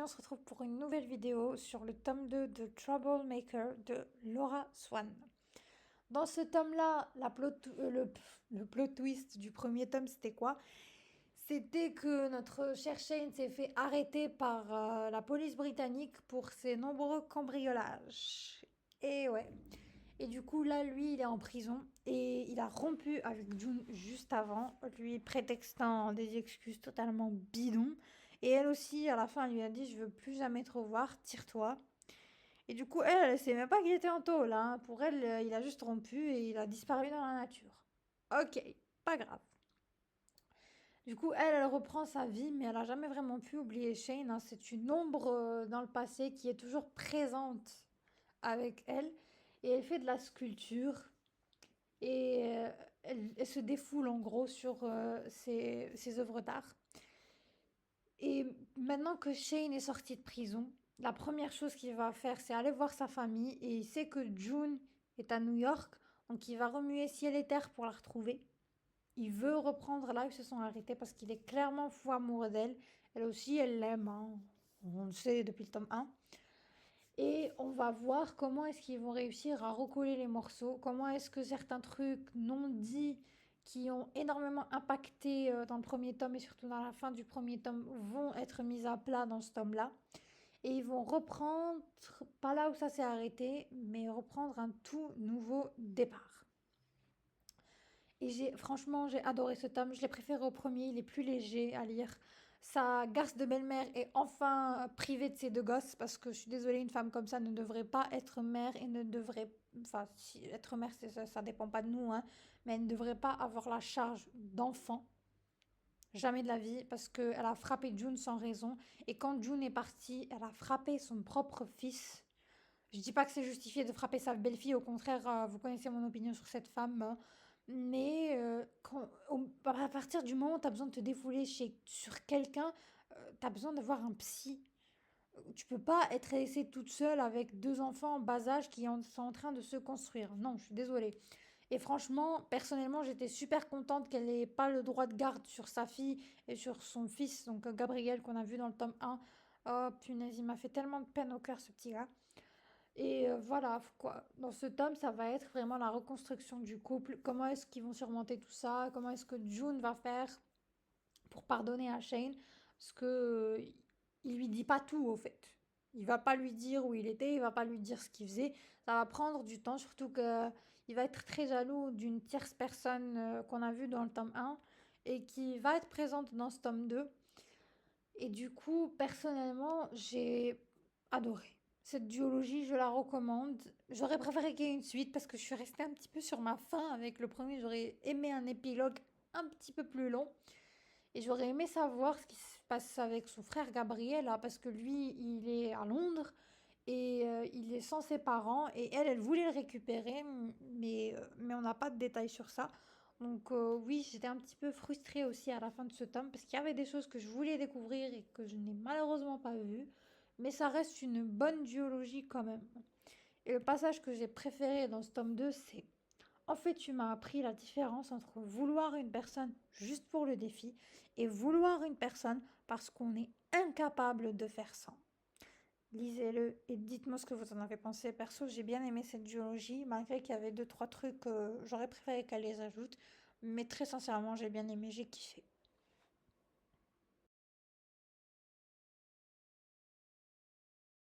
aujourd'hui on se retrouve pour une nouvelle vidéo sur le tome 2 de Troublemaker de Laura Swan. Dans ce tome-là, le plot twist du premier tome, c'était quoi? C'était que notre cher Shane s'est fait arrêter par la police britannique pour ses nombreux cambriolages. Et ouais. Et du coup, là, lui, il est en prison et il a rompu avec June juste avant, lui prétextant des excuses totalement bidons. Et elle aussi, à la fin, elle lui a dit: Je veux plus jamais te revoir, tire-toi. Et du coup, elle sait même pas qu'il était en tôle, hein. Pour elle, il a juste rompu et il a disparu dans la nature. Ok, pas grave. Du coup, elle reprend sa vie, mais elle a jamais vraiment pu oublier Shane, hein. C'est une ombre dans le passé qui est toujours présente avec elle. Et elle fait de la sculpture. Et elle se défoule en gros sur ses œuvres d'art. Et maintenant que Shane est sorti de prison, la première chose qu'il va faire, c'est aller voir sa famille. Et il sait que June est à New York, donc il va remuer ciel et terre pour la retrouver. Il veut reprendre là où ils se sont arrêtés parce qu'il est clairement fou amoureux d'elle. Elle aussi, elle l'aime, hein. On le sait depuis le tome 1. Et on va voir comment est-ce qu'ils vont réussir à recoller les morceaux, comment est-ce que certains trucs non dits qui ont énormément impacté dans le premier tome et surtout dans la fin du premier tome vont être mis à plat dans ce tome-là. Et ils vont reprendre, pas là où ça s'est arrêté, mais reprendre un tout nouveau départ. Et franchement, j'ai adoré ce tome. Je l'ai préféré au premier, il est plus léger à lire. Sa garce de belle-mère est enfin privée de ses deux gosses parce que je suis désolée, une femme comme ça ne devrait pas être mère et ne devrait, enfin, si, être mère, ça dépend pas de nous, hein, mais elle ne devrait pas avoir la charge d'enfants. Jamais de la vie, parce qu'elle a frappé June sans raison. Et quand June est partie, elle a frappé son propre fils. Je dis pas que c'est justifié de frapper sa belle-fille, au contraire, vous connaissez mon opinion sur cette femme. Mais à partir du moment où tu as besoin de te défouler sur quelqu'un, tu as besoin d'avoir un psy. Tu peux pas être laissée toute seule avec deux enfants en bas âge sont en train de se construire. Non, je suis désolée. Et franchement, personnellement, j'étais super contente qu'elle n'ait pas le droit de garde sur sa fille et sur son fils, donc Gabriel, qu'on a vu dans le tome 1. Oh punaise, il m'a fait tellement de peine au cœur, ce petit gars. Et voilà, quoi. Dans ce tome, ça va être vraiment la reconstruction du couple. Comment est-ce qu'ils vont surmonter tout ça? Comment est-ce que June va faire pour pardonner à Shane? Parce que il lui dit pas tout, au fait. Il va pas lui dire où il était, il va pas lui dire ce qu'il faisait. Ça va prendre du temps, surtout que il va être très jaloux d'une tierce personne qu'on a vue dans le tome 1 et qui va être présente dans ce tome 2. Et du coup, personnellement, j'ai adoré. Cette duologie, je la recommande. J'aurais préféré qu'il y ait une suite parce que je suis restée un petit peu sur ma faim avec le premier. J'aurais aimé un épilogue un petit peu plus long. Et j'aurais aimé savoir ce qui se passe avec son frère Gabriel, là, parce que lui, il est à Londres et il est sans ses parents. Et elle voulait le récupérer, mais on n'a pas de détails sur ça. Donc oui, j'étais un petit peu frustrée aussi à la fin de ce tome, parce qu'il y avait des choses que je voulais découvrir et que je n'ai malheureusement pas vues. Mais ça reste une bonne duologie quand même. Et le passage que j'ai préféré dans ce tome 2, c'est: en fait, tu m'as appris la différence entre vouloir une personne juste pour le défi et vouloir une personne parce qu'on est incapable de faire sans. Lisez-le et dites-moi ce que vous en avez pensé. Perso, j'ai bien aimé cette duologie, malgré qu'il y avait deux, trois trucs, j'aurais préféré qu'elle les ajoute. Mais très sincèrement, j'ai bien aimé, j'ai kiffé.